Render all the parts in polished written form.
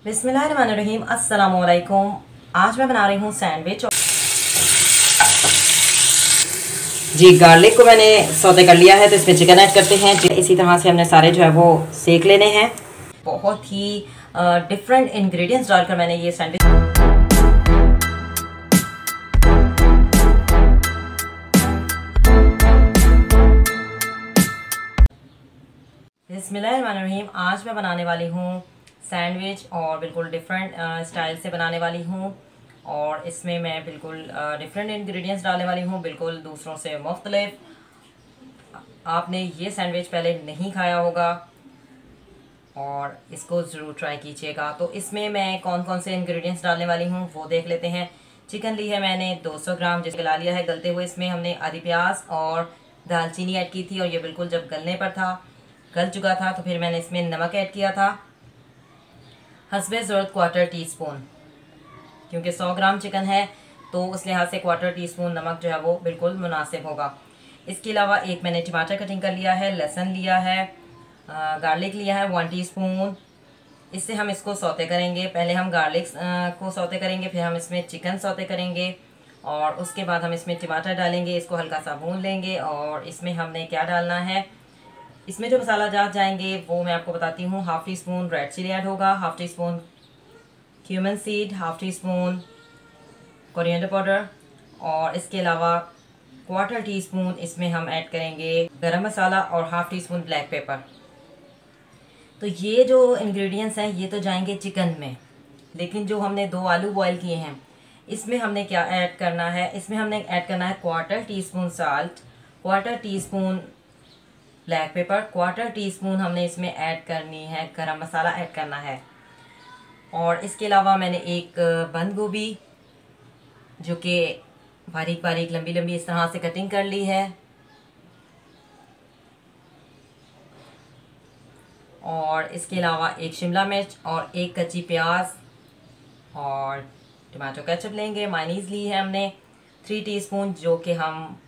बिस्मिल्लाहिर्रहमानिर्रहीम। अस्सलामु अलैकुम। आज मैं बना रही हूँ सैंडविच। जी, गार्लिक को मैंने सौते कर लिया है, तो इसमें चिकन ऐड करते हैं। इसी तरह से हमने सारे जो है वो सेक लेने हैं। बहुत ही डिफरेंट इंग्रेडिएंट्स डालकर मैंने ये सैंडविच। बिस्मिल्लाहिर्रहमानिर्रहीम। आज मैं बनाने वाली हूँ सैंडविच और बिल्कुल डिफरेंट स्टाइल से बनाने वाली हूँ। और इसमें मैं बिल्कुल डिफरेंट इंग्रेडिएंट्स डालने वाली हूँ, बिल्कुल दूसरों से मुख्तलिफ। आपने ये सैंडविच पहले नहीं खाया होगा और इसको ज़रूर ट्राई कीजिएगा। तो इसमें मैं कौन कौन से इंग्रेडिएंट्स डालने वाली हूँ वो देख लेते हैं। चिकन ली है मैंने 200 ग्राम, जिसे गला लिया है गलते हुए। इसमें हमने आधी प्याज और दालचीनी ऐड की थी, और ये बिल्कुल जब गलने पर था, गल चुका था, तो फिर मैंने इसमें नमक ऐड किया था हस्बे ज़रूरत, 1/4 टीस्पून। क्योंकि 100 ग्राम चिकन है तो उस लिहाज से 1/4 टीस्पून नमक जो है वो बिल्कुल मुनासिब होगा। इसके अलावा एक मैंने टमाटर कटिंग कर लिया है, लहसुन लिया है, गार्लिक लिया है 1 टीस्पून। इससे हम इसको सौते करेंगे। पहले हम गार्लिक को सौते करेंगे, फिर हम इसमें चिकन सौते करेंगे, और उसके बाद हम इसमें टमाटर डालेंगे। इसको हल्का सा भून लेंगे। और इसमें हमने क्या डालना है, इसमें जो मसाला जात जाएंगे वो मैं आपको बताती हूँ। 1/2 टीस्पून रेड चिली ऐड होगा, 1/2 teaspoon cumin seed, 1/2 teaspoon coriander powder, और इसके अलावा 1/4 टीस्पून इसमें हम ऐड करेंगे गरम मसाला, और 1/2 टीस्पून ब्लैक पेपर। तो ये जो इंग्रेडिएंट्स हैं ये तो जाएंगे चिकन में। लेकिन जो हमने 2 आलू बॉईल किए हैं, इसमें हमने क्या ऐड करना है, इसमें हमने ऐड करना है 1/4 teaspoon salt, 1/4 teaspoon black pepper, 1/4 teaspoon हमने इसमें ऐड करनी है गरम मसाला ऐड करना है। और इसके अलावा मैंने एक बंद गोभी जो कि बारीक बारीक लंबी लंबी इस तरह से कटिंग कर ली है, और इसके अलावा एक शिमला मिर्च और एक कच्ची प्याज, और टमाटो केचप लेंगे। मायनीज़ ली है हमने 3 टीस्पून, जो कि हम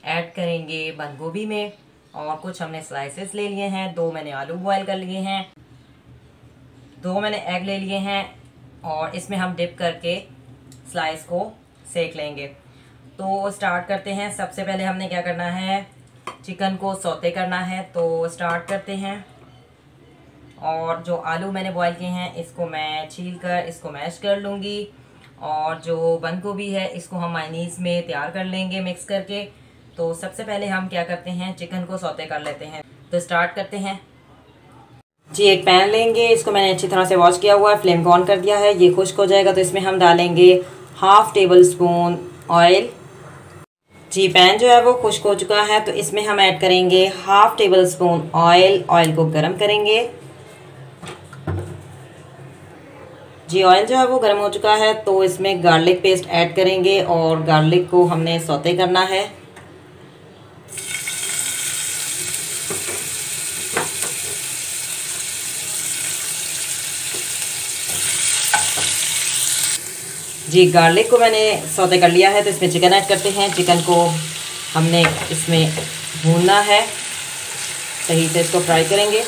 ऐड करेंगे बंद गोभी में। और कुछ हमने स्लाइसेस ले लिए हैं। 2 मैंने आलू बॉयल कर लिए हैं, 2 मैंने एग ले लिए हैं, और इसमें हम डिप करके स्लाइस को सेक लेंगे। तो स्टार्ट करते हैं। सबसे पहले हमने क्या करना है, चिकन को सौते करना है। तो स्टार्ट करते हैं। और जो आलू मैंने बॉयल किए हैं इसको मैं छील कर इसको मैश कर लूँगी, और जो बंद गोभी है इसको हम मायनीज़ में तैयार कर लेंगे मिक्स करके। तो सबसे पहले हम क्या करते हैं, चिकन को सौते कर लेते हैं। तो स्टार्ट करते हैं। जी, एक पैन लेंगे। इसको मैंने अच्छी तरह से वॉश किया हुआ है, फ्लेम को ऑन कर दिया है। ये खुश्क हो जाएगा तो इसमें हम डालेंगे 1/2 टेबल स्पून ऑयल। जी, पैन जो है वो खुश्क हो चुका है, तो इसमें हम ऐड करेंगे 1/2 टेबल स्पून ऑयल। ऑयल को गर्म करेंगे। जी, ऑयल जो है वो गर्म हो चुका है, तो इसमें गार्लिक पेस्ट ऐड करेंगे, और गार्लिक को हमने सौते करना है। जी, गार्लिक को मैंने सौते कर लिया है, तो इसमें चिकन ऐड करते हैं। चिकन को हमने इसमें भूनना है, सही से इसको फ्राई करेंगे।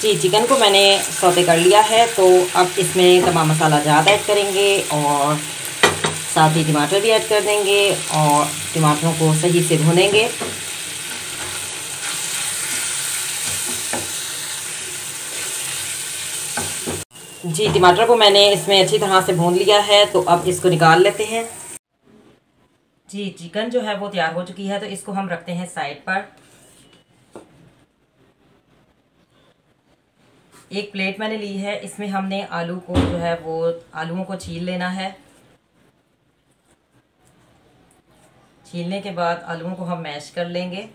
जी, चिकन को मैंने सौते कर लिया है, तो अब इसमें तमाम मसाला ज़्यादा ऐड करेंगे, और साथ ही टमाटर भी ऐड कर देंगे, और टमाटरों को सही से भूनेंगे। जी, टमाटर को मैंने इसमें अच्छी तरह से भून लिया है, तो अब इसको निकाल लेते हैं। जी, चिकन जो है वो तैयार हो चुकी है, तो इसको हम रखते हैं साइड पर। एक प्लेट मैंने ली है, इसमें हमने आलू को जो है वो आलूओं को छील लेना है। छीलने के बाद आलूओं को हम मैश कर लेंगे।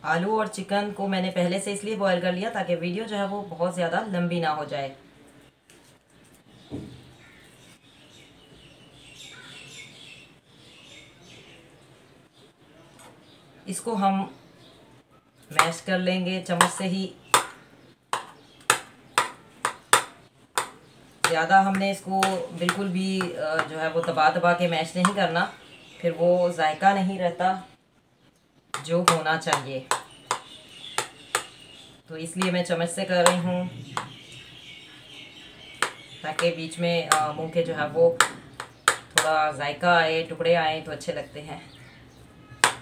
आलू और चिकन को मैंने पहले से इसलिए बॉईल कर लिया ताकि वीडियो जो है वो बहुत ज़्यादा लंबी ना हो जाए। इसको हम मैश कर लेंगे चम्मच से ही। ज़्यादा हमने इसको बिल्कुल भी जो है वो दबा दबा के मैश नहीं करना, फिर वो जायका नहीं रहता जो होना चाहिए। तो इसलिए मैं चम्मच से कर रही हूँ, ताकि बीच में मुंह के जो है वो थोड़ा जायका आए, टुकड़े आए तो अच्छे लगते हैं।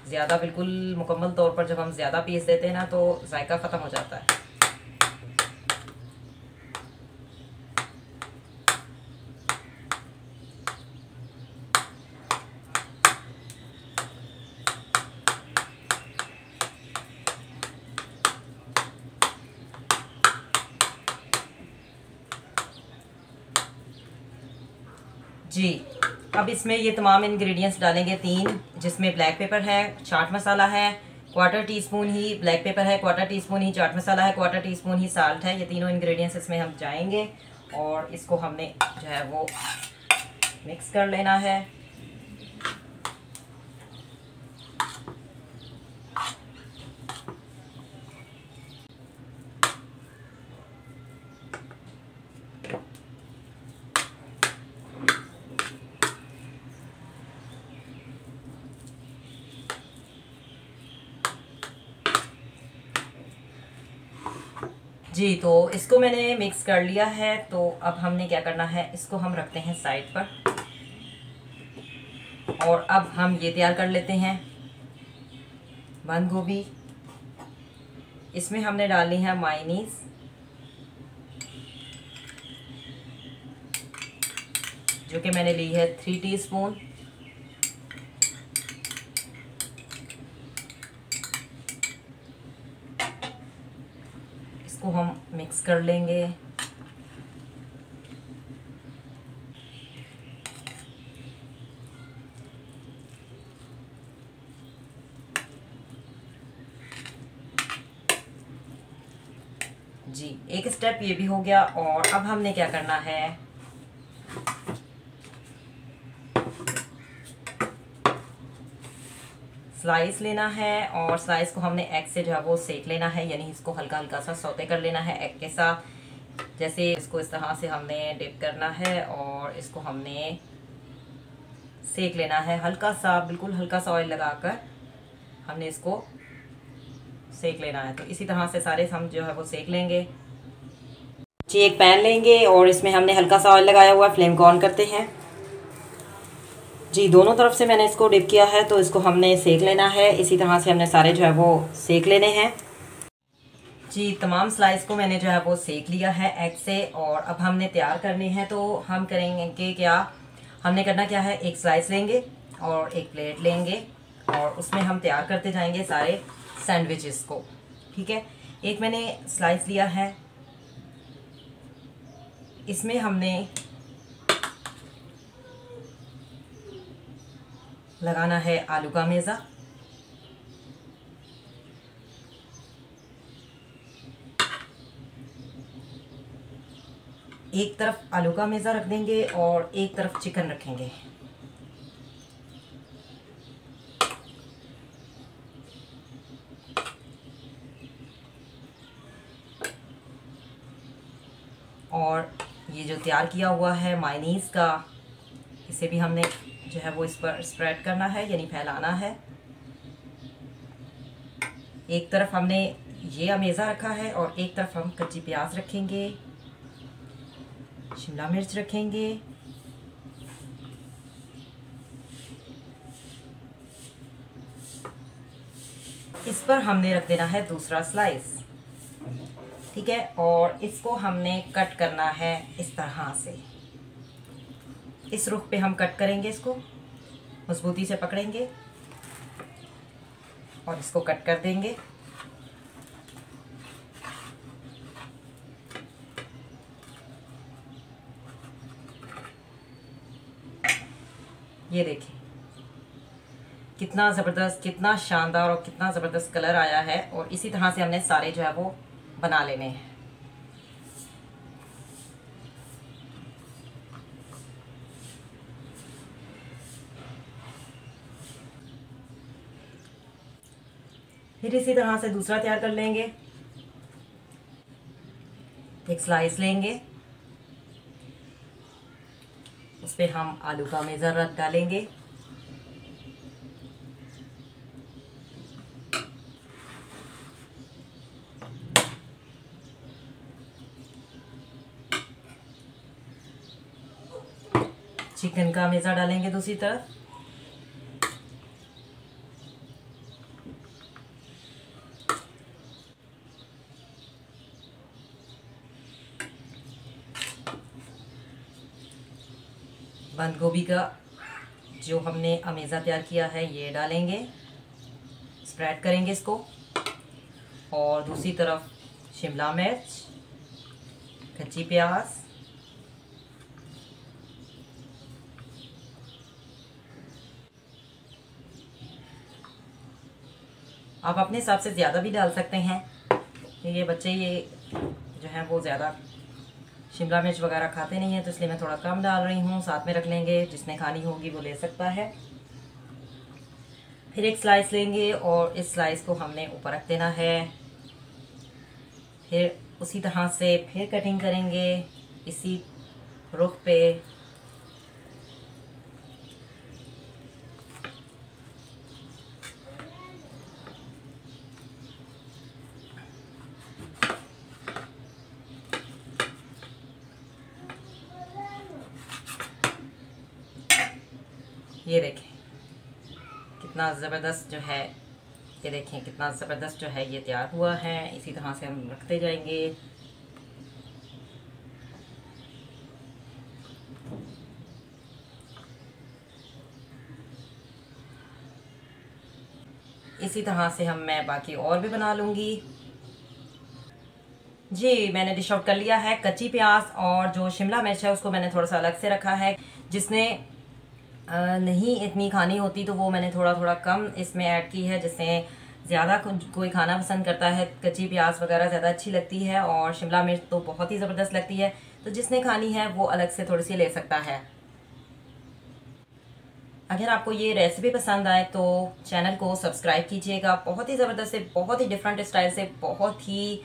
ज़्यादा बिल्कुल मुकम्मल तौर पर जब हम ज़्यादा पीस देते हैं ना तो जायका ख़त्म हो जाता है। जी, अब इसमें ये तमाम इंग्रेडिएंट्स डालेंगे 3, जिसमें ब्लैक पेपर है, चाट मसाला है, क्वार्टर टीस्पून ही ब्लैक पेपर है, क्वार्टर टीस्पून ही चाट मसाला है, क्वार्टर टीस्पून ही साल्ट है। ये तीनों इंग्रेडिएंट्स इसमें हम जाएंगे और इसको हमने जो है वो मिक्स कर लेना है। जी, तो इसको मैंने मिक्स कर लिया है। तो अब हमने क्या करना है, इसको हम रखते हैं साइड पर और अब हम ये तैयार कर लेते हैं बंद गोभी। इसमें हमने डालनी है मायोनीज़, जो कि मैंने ली है 3 टीस्पून। इसको हम मिक्स कर लेंगे। जी, एक स्टेप ये भी हो गया और अब हमने क्या करना है, स्लाइस लेना है और स्लाइस को हमने एग से जो है वो सेक लेना है, यानी इसको हल्का हल्का सा सौते कर लेना है एग के साथ। जैसे इसको इस तरह से हमने डिप करना है और इसको हमने सेक लेना है हल्का सा, बिल्कुल हल्का सा ऑयल लगाकर हमने इसको सेक लेना है। तो इसी तरह से सारे हम जो है वो सेक लेंगे। जी, एक पैन लेंगे और इसमें हमने हल्का सा ऑयल लगाया हुआ है। फ्लेम को ऑन करते हैं। जी, दोनों तरफ से मैंने इसको डिप किया है, तो इसको हमने सेक लेना है। इसी तरह से हमने सारे जो है वो सेक लेने हैं। जी, तमाम स्लाइस को मैंने जो है वो सेक लिया है एग से और अब हमने तैयार करने हैं। तो हम करेंगे क्या, हमने करना क्या है, एक स्लाइस लेंगे और एक प्लेट लेंगे और उसमें हम तैयार करते जाएंगे सारे सैंडविचेस को। ठीक है, एक मैंने स्लाइस लिया है, इसमें हमने लगाना है आलू का मेज़ा। एक तरफ आलू का मेज़ा रख देंगे और एक तरफ चिकन रखेंगे। और ये जो तैयार किया हुआ है मायोनीज़ का, इसे भी हमने जो है वो इस पर स्प्रेड करना है, यानी फैलाना है। एक तरफ हमने ये अमेज़ा रखा है और एक तरफ हम कच्ची प्याज रखेंगे, शिमला मिर्च रखेंगे, इस पर हमने रख देना है दूसरा स्लाइस। ठीक है, और इसको हमने कट करना है इस तरह से, इस रुख पे हम कट करेंगे, इसको मजबूती से पकड़ेंगे और इसको कट कर देंगे। ये देखिए कितना ज़बरदस्त, कितना शानदार और कितना ज़बरदस्त कलर आया है। और इसी तरह से हमने सारे जो है वो बना लेने हैं। फिर इसी तरह से दूसरा तैयार कर लेंगे। एक स्लाइस लेंगे, उस पर हम आलू का मेज़र डालेंगे। चिकन का मेज़ा डालेंगे दूसरी तरफ। बंद गोभी का जो हमने अमेज़ा तैयार किया है ये डालेंगे, स्प्रेड करेंगे इसको। और दूसरी तरफ शिमला मिर्च, कच्ची प्याज, आप अपने हिसाब से ज़्यादा भी डाल सकते हैं। ये बच्चे ये जो है वो ज़्यादा शिमला मिर्च वगैरह खाते नहीं है, तो इसलिए मैं थोड़ा कम डाल रही हूँ। साथ में रख लेंगे, जिसने खानी होगी वो ले सकता है। फिर एक स्लाइस लेंगे और इस स्लाइस को हमने ऊपर रख देना है। फिर उसी तरह से फिर कटिंग करेंगे इसी रुख पे। ये देखें कितना ज़बरदस्त जो है, ये देखें कितना ज़बरदस्त जो है ये तैयार हुआ है। इसी तरह से हम रखते जाएंगे। इसी तरह से मैं बाकी और भी बना लूँगी। जी, मैंने डिश आउट कर लिया है। कच्ची प्याज और जो शिमला मिर्च है उसको मैंने थोड़ा सा अलग से रखा है। जिसने नहीं इतनी खानी होती तो वो मैंने थोड़ा थोड़ा कम इसमें ऐड की है। जिससे ज़्यादा कोई खाना पसंद करता है, कच्ची प्याज वगैरह ज़्यादा अच्छी लगती है और शिमला मिर्च तो बहुत ही ज़बरदस्त लगती है। तो जिसने खानी है वो अलग से थोड़ी सी ले सकता है। अगर आपको ये रेसिपी पसंद आए तो चैनल को सब्सक्राइब कीजिएगा। बहुत ही ज़बरदस्त से, बहुत ही डिफरेंट स्टाइल से, बहुत ही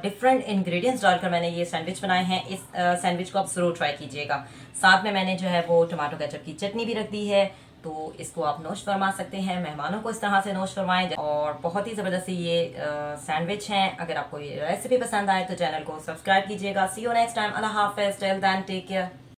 डिफरेंट इंग्रेडिएंट्स डालकर मैंने ये सैंडविच बनाए हैं। इस सैंडविच को आप ज़रूर ट्राई कीजिएगा। साथ में मैंने जो है वो टमाटो केचप की चटनी भी रख दी है, तो इसको आप नोश फरमा सकते हैं। मेहमानों को इस तरह से नोश फरमाएं। और बहुत ही ज़बरदस्त ये सैंडविच हैं। अगर आपको ये रेसिपी पसंद आए तो चैनल को सब्सक्राइब कीजिएगा। See you next time. अल्लाह हाफ़िज़। Till then take care.